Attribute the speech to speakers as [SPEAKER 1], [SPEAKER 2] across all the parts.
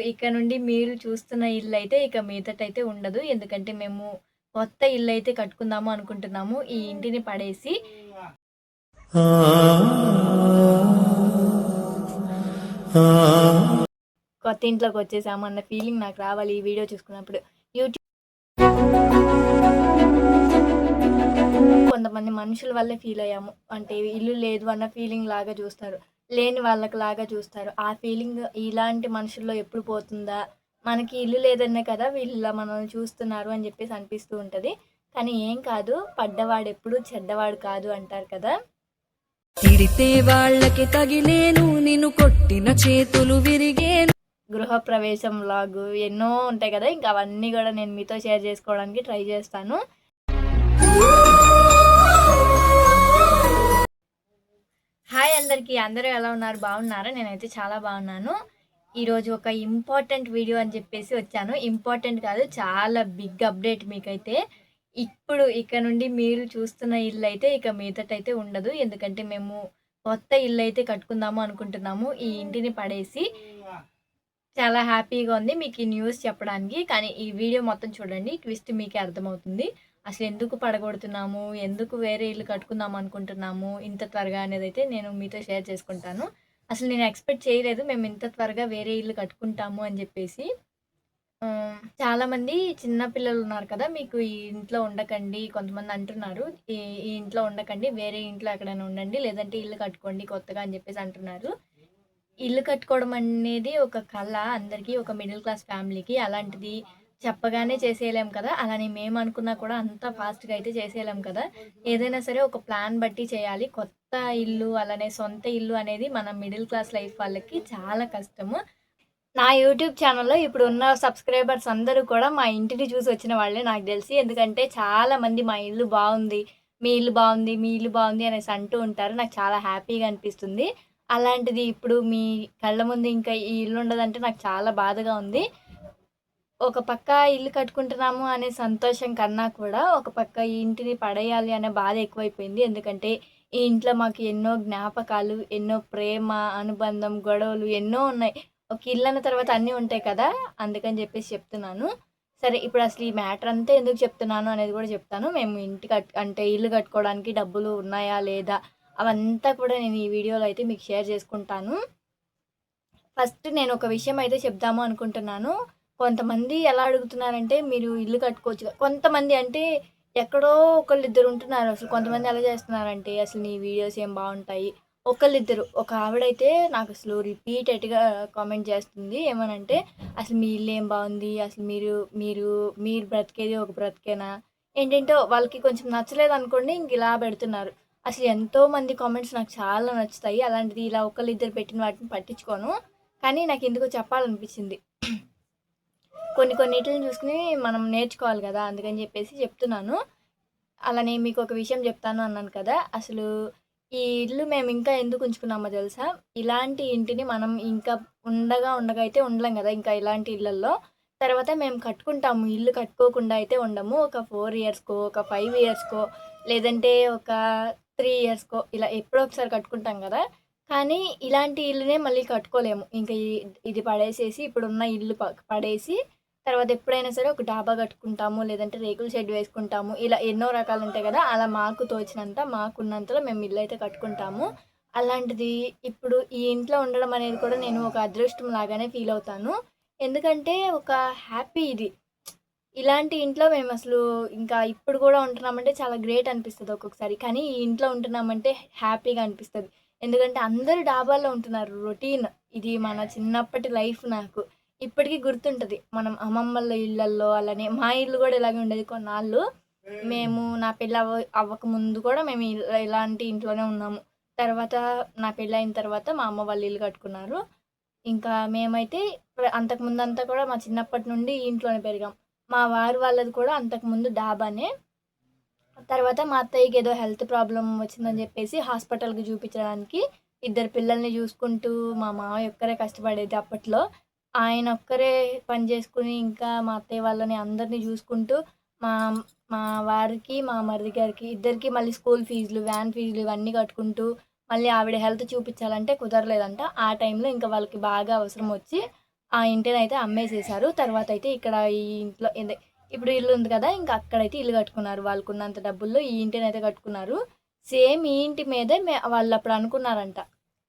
[SPEAKER 1] ఇక నుండి మీరు చూస్తున్న ఇల్లయితే ఇక మీదటైతే ఉండదు. ఎందుకంటే మేము కొత్త ఇల్లయితే కట్టుకుందాము అనుకుంటున్నాము. ఈ ఇంటిని పడేసి కొత్త ఇంట్లోకొచ్చేసాము అన్న ఫీలింగ్ నాకు రావాలి ఈ వీడియో చూసుకున్నప్పుడు. యూట్యూబ్ కొంతమంది మనుషుల వల్లే ఫీల్ అయ్యాము. అంటే ఇల్లు లేదు అన్న ఫీలింగ్ లాగా చూస్తారు. లేని వాళ్ళకి లాగా చూస్తారు. ఆ ఫీలింగ్ ఇలాంటి మనుషుల్లో ఎప్పుడు పోతుందా? మనకి ఇల్లు లేదనే కదా వీళ్ళిలా మనల్ని చూస్తున్నారు అని చెప్పేసి అనిపిస్తూ ఉంటది. కానీ ఏం కాదు, పడ్డవాడెప్పుడు చెడ్డవాడు కాదు అంటారు కదా!
[SPEAKER 2] తిడితే వాళ్ళకి తగిలేను, నిన్ను కొట్టిన చేతులు విరిగేను.
[SPEAKER 1] గృహప్రవేశం వ్లాగ్ ఎన్నో ఉంటాయి కదా! ఇంకా అవన్నీ కూడా నేను మీతో షేర్ చేసుకోవడానికి ట్రై చేస్తాను. హాయ్ అందరికీ, అందరూ ఎలా ఉన్నారు? బాగున్నారా? నేనైతే చాలా బాగున్నాను. ఈరోజు ఒక ఇంపార్టెంట్ వీడియో అని చెప్పేసి వచ్చాను. ఇంపార్టెంట్ కాదు, చాలా బిగ్ అప్డేట్ మీకైతే. ఇప్పుడు ఇక నుండి మీరు చూస్తున్న ఇల్లు అయితే ఇక మీదటైతే ఉండదు. ఎందుకంటే మేము కొత్త ఇల్లు అయితే కట్టుకుందాము అనుకుంటున్నాము. ఈ ఇంటిని పడేసి చాలా హ్యాపీగా ఉంది మీకు ఈ న్యూస్ చెప్పడానికి. కానీ ఈ వీడియో మొత్తం చూడండి, ట్విస్ట్ మీకే అర్థమవుతుంది. అసలు ఎందుకు పడగొడుతున్నాము, ఎందుకు వేరే ఇల్లు కట్టుకుందాం అనుకుంటున్నాము ఇంత త్వరగా అనేదైతే నేను మీతో షేర్ చేసుకుంటాను. అసలు నేను ఎక్స్పెక్ట్ చేయలేదు మేము ఇంత త్వరగా వేరే ఇల్లు కట్టుకుంటాము అని చెప్పేసి. చాలామంది చిన్న పిల్లలు ఉన్నారు కదా, మీకు ఈ ఇంట్లో ఉండకండి కొంతమంది అంటున్నారు. ఈ ఈ ఇంట్లో ఉండకండి, వేరే ఇంట్లో ఎక్కడైనా ఉండండి, లేదంటే ఇల్లు కట్టుకోండి కొత్తగా అని చెప్పేసి అంటున్నారు. ఇల్లు కట్టుకోవడం అనేది ఒక కళ అందరికీ, ఒక మిడిల్ క్లాస్ ఫ్యామిలీకి. అలాంటిది చెప్పగానే చేసేయలేం కదా! అలానే మేము అనుకున్నా కూడా అంత ఫాస్ట్‌గా అయితే చేసేయలేం కదా! ఏదైనా సరే ఒక ప్లాన్ బట్టి చేయాలి. కొత్త ఇల్లు, అలానే సొంత ఇల్లు అనేది మన మిడిల్ క్లాస్ లైఫ్ వాళ్ళకి చాలా కష్టము. నా యూట్యూబ్ ఛానల్‌లో ఇప్పుడున్న సబ్స్క్రైబర్స్ అందరూ కూడా మా ఇంటిని చూసి వచ్చిన వాళ్ళే నాకు తెలిసి. ఎందుకంటే చాలామంది మా ఇల్లు బావుంది, మీ ఇల్లు బావుంది, మీ ఇల్లు బావుంది అనేసి అంటూ ఉంటారు. నాకు చాలా హ్యాపీగా అనిపిస్తుంది. అలాంటిది ఇప్పుడు మీ కళ్ళ ముందు ఇంకా ఈ ఇల్లు ఉండదంటే నాకు చాలా బాధగా ఉంది. ఒక పక్క ఇల్లు కట్టుకుంటున్నాము అనే సంతోషం కన్నా కూడా, ఒక పక్క ఈ ఇంటిని పడేయాలి అనే బాధ ఎక్కువైపోయింది. ఎందుకంటే ఈ ఇంట్లో మాకు ఎన్నో జ్ఞాపకాలు, ఎన్నో ప్రేమ, అనుబంధం, గొడవలు ఎన్నో ఉన్నాయి. ఒక ఇల్లు అన్న తర్వాత అన్నీ ఉంటాయి కదా! అందుకని చెప్పేసి చెప్తున్నాను. సరే, ఇప్పుడు అసలు ఈ మ్యాటర్ అంతా ఎందుకు చెప్తున్నాను అనేది కూడా చెప్తాను. మేము ఇంటి అంటే ఇల్లు కట్టుకోవడానికి డబ్బులు ఉన్నాయా? లేదా? అవంతా కూడా నేను ఈ వీడియోలో అయితే మీకు షేర్ చేసుకుంటాను. ఫస్ట్ నేను ఒక విషయం అయితే చెప్దాము అనుకుంటున్నాను. కొంతమంది ఎలా అడుగుతున్నారంటే, మీరు ఇల్లు కట్టుకోవచ్చు కొంతమంది అంటే ఎక్కడో ఒకళ్ళిద్దరు ఉంటున్నారు. అసలు కొంతమంది ఎలా చేస్తున్నారంటే, అసలు నీ వీడియోస్ ఏం బావుంటాయి. ఒకళ్ళిద్దరు, ఒక ఆవిడైతే నాకు అసలు రిపీటెడ్‌గా కామెంట్ చేస్తుంది. ఏమనంటే, అసలు మీ ఇల్లు ఏం బావుంది. అసలు మీరు మీరు మీరు బ్రతికేది ఒక బ్రతికేనా? ఏంటేంటో వాళ్ళకి కొంచెం నచ్చలేదనుకోండి, ఇంక ఇలా పెడుతున్నారు. అసలు ఎంతోమంది కామెంట్స్ నాకు చాలా నచ్చుతాయి. అలాంటిది ఇలా ఒకళ్ళిద్దరు పెట్టిన వాటిని పట్టించుకోను. కానీ నాకెందుకో చెప్పాలనిపించింది. కొన్నిటిని చూసుకొని మనం నేర్చుకోవాలి కదా! అందుకని చెప్పేసి చెప్తున్నాను. అలానే మీకొక విషయం చెప్తాను అన్నాను కదా! అసలు ఈ ఇల్లు మేము ఇంకా ఎందుకు ఉంచుకున్నామో తెలుసా? ఇలాంటి ఇంటిని మనం ఇంకా ఉండగా అయితే ఉండలేం కదా! ఇంకా ఇలాంటి ఇళ్లల్లో. తర్వాత మేము కట్టుకుంటాము. ఇల్లు కట్టుకోకుండా అయితే ఉండము. ఒక 4 ఇయర్స్‌కో, ఒక 5 ఇయర్స్‌కో, లేదంటే ఒక 3 ఇయర్స్‌కో ఇలా ఎప్పుడో ఒకసారి కట్టుకుంటాం కదా! కానీ ఇలాంటి ఇల్లునే మళ్ళీ కట్టుకోలేము. ఇంక ఇది పడేసేసి, ఇప్పుడున్న ఇల్లు పడేసి, తర్వాత ఎప్పుడైనా సరే ఒక డాబా కట్టుకుంటాము, లేదంటే రేకుల షెడ్ వేసుకుంటాము. ఇలా ఎన్నో రకాలుంటాయి కదా! అలా మాకు తోచినంత, మాకున్నంతలో మేము ఇల్లయితే కట్టుకుంటాము. అలాంటిది ఇప్పుడు ఈ ఇంట్లో ఉండడం అనేది కూడా నేను ఒక అదృష్టం లాగానే ఫీల్ అవుతాను. ఎందుకంటే ఒక హ్యాపీ ఇది. ఇలాంటి ఇంట్లో మేమసలు ఇంకా ఇప్పుడు గూడా ఉంటున్నామంటే చాలా గ్రేట్ అనిపిస్తది ఒక్కొక్కసారి. కానీ ఈ ఇంట్లో ఉంటున్నామంటే హ్యాపీగా అనిపిస్తది. ఎందుకంటే అందరూ డాబాల్లో ఉంటున్నారు. రొటీన్. ఇది మన చిన్నప్పటి లైఫ్ నాకు. ఇప్పటికి గుర్తుంటది. మనం అమ్మమ్మల ఇళ్ళల్లో అలానే మా ఇల్లు గూడా ఇలాగే ఉండేది కొన్నాళ్ళు. మేము నా పెళ్లి అవ్వక ముందు కూడా మేము ఇలాంటి ఇంట్లోనే ఉన్నాము. తర్వాత నా పెళ్లయిన తర్వాత మా అమ్మ వాళ్ళు ఇల్లు కట్టుకున్నారు. ఇంకా మేమైతే అంతకుముందంతా కూడా మా చిన్నప్పటి నుండి ఈ ఇంట్లోనే పెరిగాం. మా వారు వాళ్ళది కూడా అంతకుముందు డాబానే. తర్వాత మా అత్తయ్యకి ఏదో హెల్త్ ప్రాబ్లమ్ వచ్చిందని చెప్పేసి హాస్పిటల్‌కి చూపించడానికి ఇద్దరు పిల్లల్ని చూసుకుంటూ మా మామయ్య ఒక్కరే కష్టపడేది అప్పట్లో. ఆయన ఒక్కరే పని చేసుకొని ఇంకా మా అత్తయ్య వాళ్ళని అందరిని చూసుకుంటూ మా మా వారికి, మా మరిది గారికి ఇద్దరికీ మళ్ళీ స్కూల్ ఫీజులు, వ్యాన్ ఫీజులు ఇవన్నీ కట్టుకుంటూ మళ్ళీ ఆవిడ హెల్త్ చూపించాలంటే కుదరలేదంట. ఆ టైంలో ఇంకా వాళ్ళకి బాగా అవసరం వచ్చి ఆ ఇంటినైతే అమ్మేసేశారు. తర్వాత అయితే ఇక్కడ ఈ ఇంట్లో ఇప్పుడు ఇల్లు ఉంది కదా! ఇంకా అక్కడైతే ఇల్లు కట్టుకున్నారు. వాళ్ళకున్నంత డబ్బుల్లో ఈ ఇంటినైతే కట్టుకున్నారు. సేమ్ ఈ ఇంటి మీదే వాళ్ళప్పుడు అనుకున్నారంట.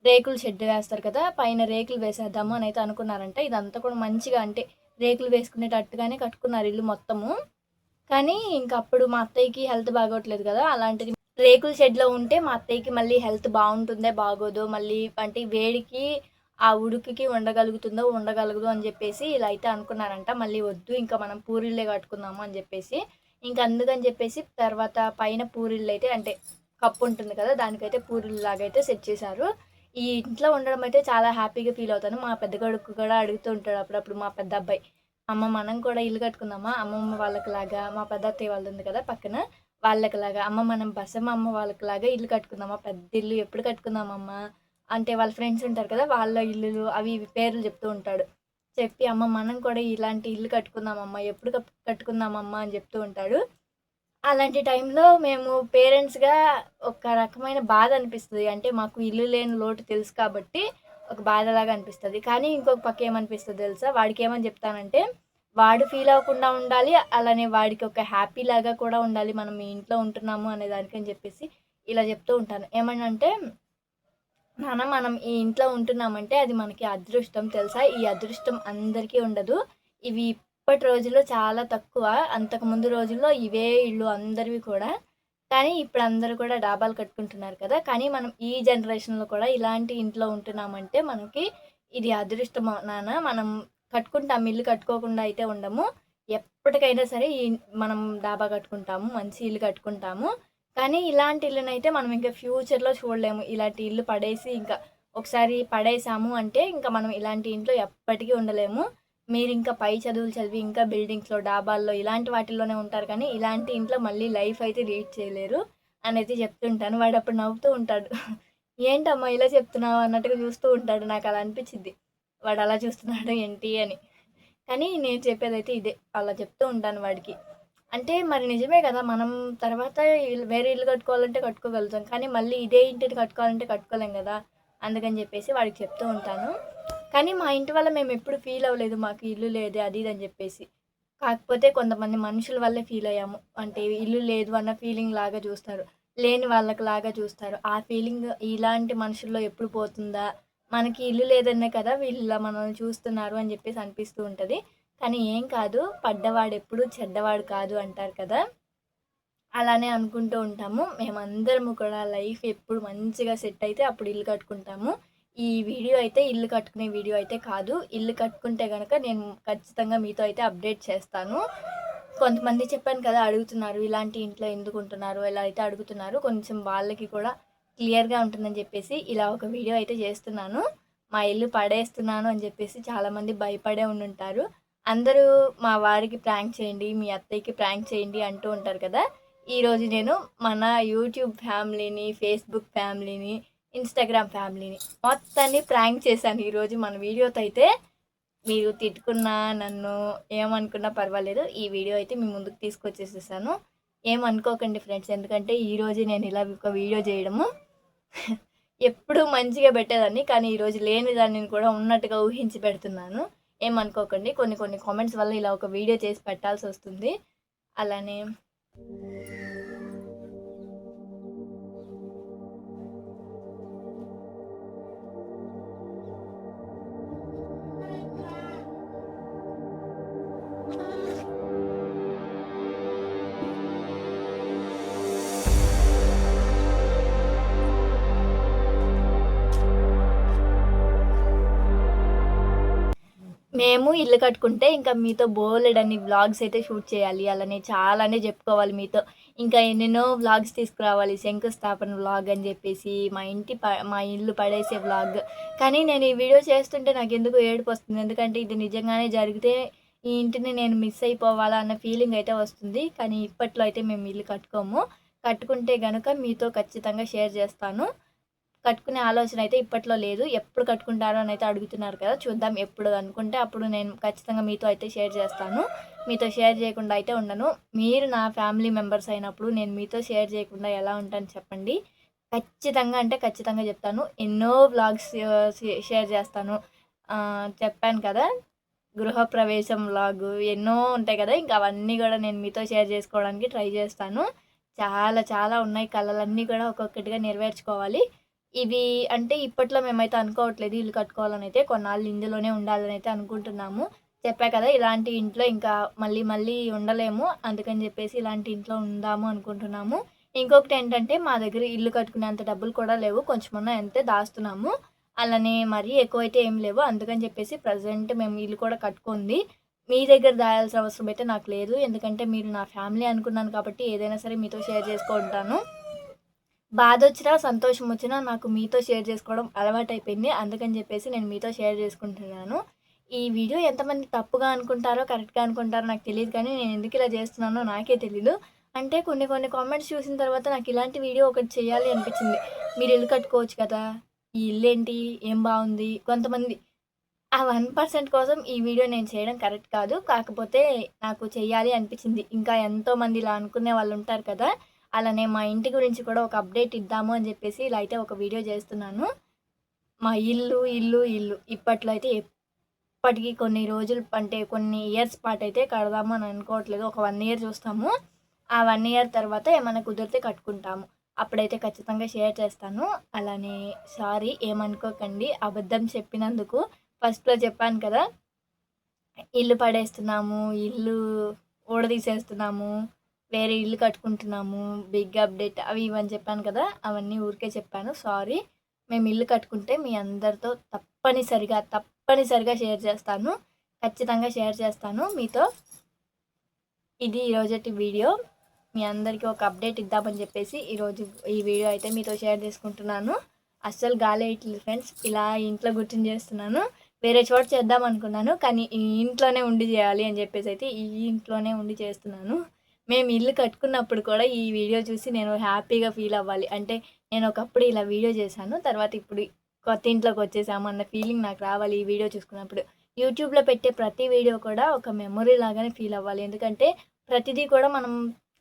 [SPEAKER 1] రేకుల షెడ్ వేస్తారు కదా! పైన రేకులు వేసేద్దాము అనైతే అనుకున్నారంట. ఇదంతా కూడా మంచిగా అంటే రేకులు వేసుకునేటట్టుగానే కట్టుకున్నారు ఇల్లు మొత్తము. కానీ ఇంకప్పుడు మా అత్తయ్యకి హెల్త్ బాగోట్లేదు కదా! అలాంటిది రేకుల షెడ్‌లో ఉంటే మా అత్తయ్యకి మళ్ళీ హెల్త్ బావుంటుందో, బాగోదో, మళ్ళీ అంటే వేడికి ఆ ఉడుకుకి ఉండగలుగుతుందో, ఉండగలగదో అని జెప్పేసి ఇలా అయితే అనుకున్నారంట. మళ్ళీ వద్దు ఇంకా మనం పూరిళ్ళే కట్టుకుందాము అని జెప్పేసి. ఇంక అందుకని జెప్పేసి తర్వాత పైన పూరిళ్ళైతే అంటే కప్పుంటుంది కదా! దానికైతే పూరిల్లాగైతే సెట్ చేశారు. ఈ ఇంట్లో ఉండడం అయితే చాలా హ్యాపీగా ఫీల్ అవుతాను. మా పెద్ద కొడుకు కూడా అడుగుతూ ఉంటాడు అప్పుడప్పుడు మా పెద్ద అబ్బాయి. అమ్మ మనం కూడా ఇల్లు కట్టుకుందామా? అమ్మమ్మ వాళ్ళకిలాగా మా పెద్ద అత్తయ్య వాళ్ళదుంది కదా పక్కన. వాళ్ళకిలాగా అమ్మ మనం బసమ్మ వాళ్ళకిలాగా ఇల్లు కట్టుకుందామా? పెద్ద ఇల్లు ఎప్పుడు కట్టుకుందామమ్మా? అంటే వాళ్ళ ఫ్రెండ్స్ ఉంటారు కదా! వాళ్ళ ఇల్లులు అవి ఇవి పేర్లు చెప్తూ ఉంటాడు. చెప్పి అమ్మ మనం కూడా ఇలాంటి ఇల్లు కట్టుకుందామమ్మా, ఎప్పుడు కట్టుకుందామమ్మా అని చెప్తూ ఉంటాడు. అలాంటి టైంలో మేము పేరెంట్స్‌గా ఒక రకమైన బాధ అనిపిస్తది. అంటే మాకు ఇల్లు లేని లోటు తెలుసు కాబట్టి ఒక బాధలాగా అనిపిస్తది. కానీ ఇంకొక పక్క ఏమనిపిస్తదో తెలుసా? వాడికేమని చెప్తానంటే, వాడు ఫీల్ అవ్వకుండా ఉండాలి. అలానే వాడికి ఒక హ్యాపీ లాగా కూడా ఉండాలి. మనం ఈ ఇంట్లో ఉంటున్నాము అనే దానికని చెప్పేసి ఇలా చెప్తూ ఉంటాను. ఏమనంటే, నాన్న మనం ఈ ఇంట్లో ఉంటున్నామంటే అది మనకి అదృష్టం తెలుసా? ఈ అదృష్టం అందరికీ ఉండదు. ఇవి ఇప్పటి రోజుల్లో చాలా తక్కువ. అంతకుముందు రోజుల్లో ఇవే ఇళ్ళు అందరివి కూడా. కానీ ఇప్పుడు అందరూ కూడా డాబాలు కట్టుకుంటున్నారు కదా! కానీ మనం ఈ జనరేషన్‌లో కూడా ఇలాంటి ఇంట్లో ఉంటున్నామంటే మనకి ఇది అదృష్టం నాన్న. మనం కట్టుకుంటాం. ఇల్లు కట్టుకోకుండా అయితే ఉండము. ఎప్పటికైనా సరే మనం డాబా కట్టుకుంటాము. మంచి ఇల్లు కట్టుకుంటాము. కానీ ఇలాంటి ఇల్లునైతే మనం ఇంకా ఫ్యూచర్‌లో చూడలేము. ఇలాంటి ఇల్లు పడేసి ఇంకా ఒకసారి పడేసాము అంటే ఇంక మనం ఇలాంటి ఇంట్లో ఎప్పటికీ ఉండలేము. మీరింకా పై చదువులు చదివి ఇంకా బిల్డింగ్స్‌లో, డాబాల్లో ఇలాంటి వాటిల్లోనే ఉంటారు కానీ ఇలాంటి ఇంట్లో మళ్ళీ లైఫ్ అయితే లీడ్ చేయలేరు అనైతే చెప్తుంటాను. వాడప్పుడు నవ్వుతూ ఉంటాడు. ఏంటమ్మా ఇలా చెప్తున్నావు అన్నట్టుగా చూస్తూ ఉంటాడు. నాకలా అనిపిచ్చిద్ది. వాడలా చూస్తున్నాడు ఏంటి అని. కానీ నేను చెప్పేదైతే ఇదే. అలా చెప్తూ ఉంటాను వాడికి. అంటే మరి నిజమే కదా! మనం తర్వాత వేరే ఇల్లు కట్టుకోవాలంటే కట్టుకోగలుగుతాం. కానీ మళ్ళీ ఇదే ఇంటిని కట్టుకోవాలంటే కట్టుకోలేం గదా! అందుకని జెప్పేసి వాడికి చెప్తూ ఉంటాను. కానీ మా ఇంటి వల్ల మేమెప్పుడు ఫీల్ అవ్వలేదు. మాకు ఇల్లు లేదే అది ఇది అని జెప్పేసి. కాకపోతే కొంతమంది మనుషుల వల్లే ఫీల్ అయ్యాము. అంటే ఇల్లు లేదు అన్న ఫీలింగ్ లాగా చూస్తారు. లేని వాళ్ళకిలాగా చూస్తారు. ఆ ఫీలింగ్ ఇలాంటి మనుషుల్లో ఎప్పుడు పోతుందా? మనకి ఇల్లు లేదనే కదా వీళ్ళిలా మనల్ని చూస్తున్నారు అని జెప్పేసి అనిపిస్తూ ఉంటది. కానీ ఏం కాదు. పడ్డవాడెప్పుడు చెడ్డవాడు కాదు అంటారు కదా! అలానే అనుకుంటూ ఉంటాము. మేమందరము కూడా లైఫ్ ఎప్పుడు మంచిగా సెట్ అయితే అప్పుడు ఇల్లు కట్టుకుంటాము. ఈ వీడియో అయితే ఇల్లు కట్టుకునే వీడియో అయితే కాదు. ఇల్లు కట్టుకుంటే గనక నేను ఖచ్చితంగా మీతో అయితే అప్డేట్ చేస్తాను. కొంతమంది చెప్పాను కదా! అడుగుతున్నారు. ఇలాంటి ఇంట్లో ఎందుకుంటున్నారు? ఇలా అయితే అడుగుతున్నారు. కొంచెం వాళ్ళకి కూడా క్లియర్‌గా ఉంటుందని చెప్పేసి ఇలా ఒక వీడియో అయితే చేస్తున్నాను. మా ఇల్లు పడేస్తున్నాను అని చెప్పేసి చాలామంది భయపడే ఉండుంటారు. అందరూ మా వారికి ప్రాంక్ చేయండి, మీ అత్తయ్యకి ప్రాంక్ చేయండి అంటూ ఉంటారు కదా! ఈరోజు నేను మన యూట్యూబ్ ఫ్యామిలీని, ఫేస్‌బుక్ ఫ్యామిలీని, ఇన్‌స్టాగ్రామ్ ఫ్యామిలీని మొత్తాన్ని ప్రాంక్ చేశాను ఈరోజు మన వీడియోతో అయితే. మీరు తిట్టుకున్నా, నన్ను ఏమనుకున్నా పర్వాలేదు. ఈ వీడియో అయితే మీ ముందుకు తీసుకొచ్చేసేసాను. ఏమనుకోకండి ఫ్రెండ్స్. ఎందుకంటే ఈరోజు నేను ఇలా ఒక వీడియో చేయడము ఎప్పుడూ మంచిగా పెట్టేదాన్ని. కానీ ఈరోజు లేని దానిని కూడా ఉన్నట్టుగా ఊహించి పెడుతున్నాను. ఏమనుకోకండి. కొన్ని కొన్ని కామెంట్స్ వల్ల ఇలా ఒక వీడియో చేసి పెట్టాల్సొస్తుంది. అలానే మేము ఇల్లు కట్టుకుంటే ఇంకా మీతో బోలెడన్ని వ్లాగ్స్ అయితే షూట్ చేయాలి. అలానే చాలానే చెప్పుకోవాలి మీతో. ఇంకా ఎన్నెన్నో వ్లాగ్స్ తీసుకురావాలి. శంకుస్థాపన వ్లాగ్ అని చెప్పేసి, మా ఇల్లు పడేసే వ్లాగ్. కానీ నేను ఈ వీడియో చేస్తుంటే నాకెందుకో ఏడుపొస్తుంది. ఎందుకంటే ఇది నిజంగానే జరిగితే ఈ ఇంటిని నేను మిస్ అయిపోవాలా అన్న ఫీలింగ్ అయితే వస్తుంది. కానీ ఇప్పట్లో అయితే మేము ఇల్లు కట్టుకోము. కట్టుకుంటే గనుక మీతో ఖచ్చితంగా షేర్ చేస్తాను. కట్టుకునే ఆలోచన అయితే ఇప్పట్లో లేదు. ఎప్పుడు కట్టుకుంటారో అని అయితే అడుగుతున్నారు కదా! చూద్దాం ఎప్పుడు అనుకుంటే అప్పుడు నేను ఖచ్చితంగా మీతో అయితే షేర్ చేస్తాను. మీతో షేర్ చేయకుండా అయితే ఉండను. మీరు నా ఫ్యామిలీ మెంబర్స్ అయినప్పుడు నేను మీతో షేర్ చేయకుండా ఎలా ఉంటాను చెప్పండి? ఖచ్చితంగా అంటే ఖచ్చితంగా చెప్తాను. ఎన్నో వ్లాగ్స్ షేర్ చేస్తాను. చెప్పాను కదా! గృహప్రవేశం వ్లాగు ఎన్నో ఉంటాయి కదా! ఇంకా అవన్నీ గూడా నేను మీతో షేర్ చేసుకోవడానికి ట్రై చేస్తాను. చాలా చాలా ఉన్నాయి కలలన్నీ కూడా ఒక్కొక్కటిగా నెరవేర్చుకోవాలి. ఇవి అంటే ఇప్పట్లో మేమైతే అనుకోవట్లేదు ఇల్లు కట్టుకోవాలనైతే. కొన్నాళ్ళు ఇందులోనే ఉండాలనైతే అనుకుంటున్నాము. చెప్పా కదా! ఇలాంటి ఇంట్లో ఇంకా మళ్ళీ మళ్ళీ ఉండలేము. అందుకని జెప్పేసి ఇలాంటి ఇంట్లో ఉందాము అనుకుంటున్నాము. ఇంకొకటేంటంటే మా దగ్గర ఇల్లు కట్టుకునేంత డబ్బులు కూడా లేవు. కొంచెమున్నాయి అంతే దాస్తున్నాము. అలానే మరీ ఎక్కువైతే ఏమి లేవు. అందుకని చెప్పేసి ప్రెజెంట్ మేము ఇల్లు కూడా కట్టుకుంది. మీ దగ్గర దాయాల్సిన అవసరం అయితే నాకు లేదు. ఎందుకంటే మీరు నా ఫ్యామిలీ అనుకున్నాను కాబట్టి ఏదైనా సరే మీతో షేర్ చేసుకుంటాను. బాధొచ్చినా, సంతోషమొచ్చినా నాకు మీతో షేర్ చేసుకోవడం అలవాటైపోయింది. అందుకని చెప్పేసి నేను మీతో షేర్ చేసుకుంటున్నాను. ఈ వీడియో ఎంతమంది తప్పుగా అనుకుంటారో, కరెక్ట్‌గా అనుకుంటారో నాకు తెలీదు కానీ నేను ఎందుకు ఇలా చేస్తున్నానో నాకే తెలీదు. అంటే కొన్ని కొన్ని కామెంట్స్ చూసిన తర్వాత నాకు ఇలాంటి వీడియో ఒకటి చేయాలి అనిపించింది. మీరు ఇల్లు కట్టుకోవచ్చు కదా! ఈ ఇల్లేంటి? ఏం బావుంది? కొంతమంది ఆ 1% కోసం ఈ వీడియో నేను చేయడం కరెక్ట్ కాదు. కాకపోతే నాకు చెయ్యాలి అనిపించింది. ఇంకా ఎంతోమంది ఇలా అనుకునే వాళ్ళుంటారు కదా! అలానే మా ఇంటి గురించి కూడా ఒక అప్డేట్ ఇద్దాము అని చెప్పేసి ఇలా అయితే ఒక వీడియో చేస్తున్నాను. మా ఇల్లు, ఇల్లు, ఇల్లు ఇప్పట్లో అయితే ఎప్పటికి కొన్ని రోజులు అంటే కొన్ని ఇయర్స్ పాటైతే కడదాము అని అనుకోవట్లేదు. ఒక 1 ఇయర్ చూస్తాము. ఆ 1 ఇయర్ తర్వాత ఏమన్నా కుదిరితే కట్టుకుంటాము. అప్పుడైతే ఖచ్చితంగా షేర్ చేస్తాను. అలానే సారీ ఏమనుకోకండి అబద్ధం చెప్పినందుకు. ఫస్ట్‌లో చెప్పాను కదా! ఇల్లు పడేస్తున్నాము, ఇల్లు ఊడదీసేస్తున్నాము, వేరే ఇల్లు కట్టుకుంటున్నాము, బిగ్ అప్డేట్ అవి ఇవి అని చెప్పాను కదా! అవన్నీ ఊరికే చెప్పాను. సారీ. మేము ఇల్లు కట్టుకుంటే మీ అందరితో తప్పనిసరిగా షేర్ చేస్తాను. ఖచ్చితంగా షేర్ చేస్తాను మీతో. ఇది ఈరోజటి వీడియో. మీ అందరికీ ఒక అప్డేట్ ఇద్దామని చెప్పేసి ఈరోజు ఈ వీడియో అయితే మీతో షేర్ చేసుకుంటున్నాను. అస్సలు గాలేయట్లేదు ఫ్రెండ్స్. ఇలా ఇంట్లో కూర్చొని చేస్తున్నాను. వేరే చోట చేద్దాం అనుకున్నాను. కానీ ఈ ఇంట్లోనే ఉండి చేయాలి అని చెప్పేసి అయితే ఈ ఇంట్లోనే ఉండి చేస్తున్నాను. మేము ఇల్లు కట్టుకున్నప్పుడు కూడా ఈ వీడియో చూసి నేను హ్యాపీగా ఫీల్ అవ్వాలి. అంటే నేను ఒకప్పుడు ఇలా వీడియో చేశాను. తర్వాత ఇప్పుడు కొత్త ఇంట్లోకి వచ్చేసాము అన్న ఫీలింగ్ నాకు రావాలి ఈ వీడియో చూసుకున్నప్పుడు. యూట్యూబ్‌లో పెట్టే ప్రతి వీడియో కూడా ఒక మెమొరీ లాగానే ఫీల్ అవ్వాలి. ఎందుకంటే ప్రతిదీ కూడా మనం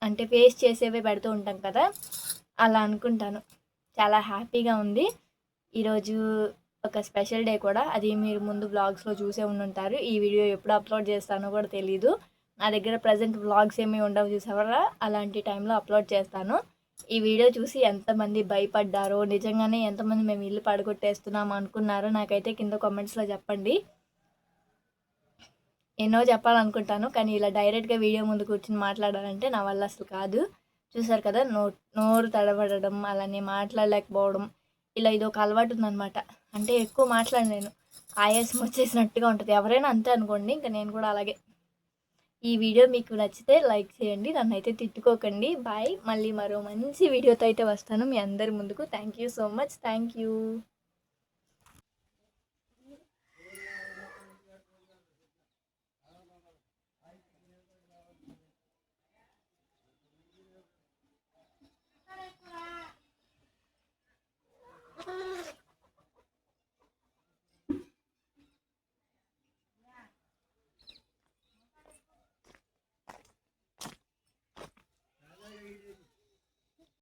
[SPEAKER 1] అంటే ఫేస్ చేసేవే పెడుతూ ఉంటాం కదా! అలా అనుకుంటాను. చాలా హ్యాపీగా ఉంది. ఈరోజు ఒక స్పెషల్ డే కూడా. అది మీరు ముందు వ్లాగ్స్‌లో చూసే ఉండుంటారు. ఈ వీడియో ఎప్పుడు అప్‌లోడ్ చేస్తానో కూడా తెలీదు. నా దగ్గర ప్రెజెంట్ వ్లాగ్స్ ఏమి ఉండవు చూసారా? అలాంటి టైంలో అప్‌లోడ్ చేస్తాను. ఈ వీడియో చూసి ఎంతమంది భయపడ్డారో, నిజంగానే ఎంతమంది మేము ఇల్లు పడగొట్టేస్తున్నాం అనుకున్నారో నాకైతే కింద కామెంట్స్‌లో చెప్పండి. ఎన్నో చెప్పాలనుకుంటాను. కానీ ఇలా డైరెక్ట్‌గా వీడియో ముందు కూర్చొని మాట్లాడాలంటే నా వల్ల అసలు కాదు. చూసారు కదా! నోరు తడబడడం, అలానే మాట్లాడలేకపోవడం, ఇలా ఇదొక అలవాటు ఉందనమాట. అంటే ఎక్కువ మాట్లాడలేను. ఆయాసం వచ్చేసినట్టుగా ఉంటది. ఎవరైనా అంతే అనుకోండి. ఇంక నేను కూడా అలాగే. ఈ వీడియో మీకు నచ్చితే లైక్ చేయండి. నన్నైతే తిట్టుకోకండి. బాయ్. మళ్ళీ మరో మంచి వీడియోతో అయితే వస్తాను మీ అందరి ముందుకు. Thank you so much. Thank you.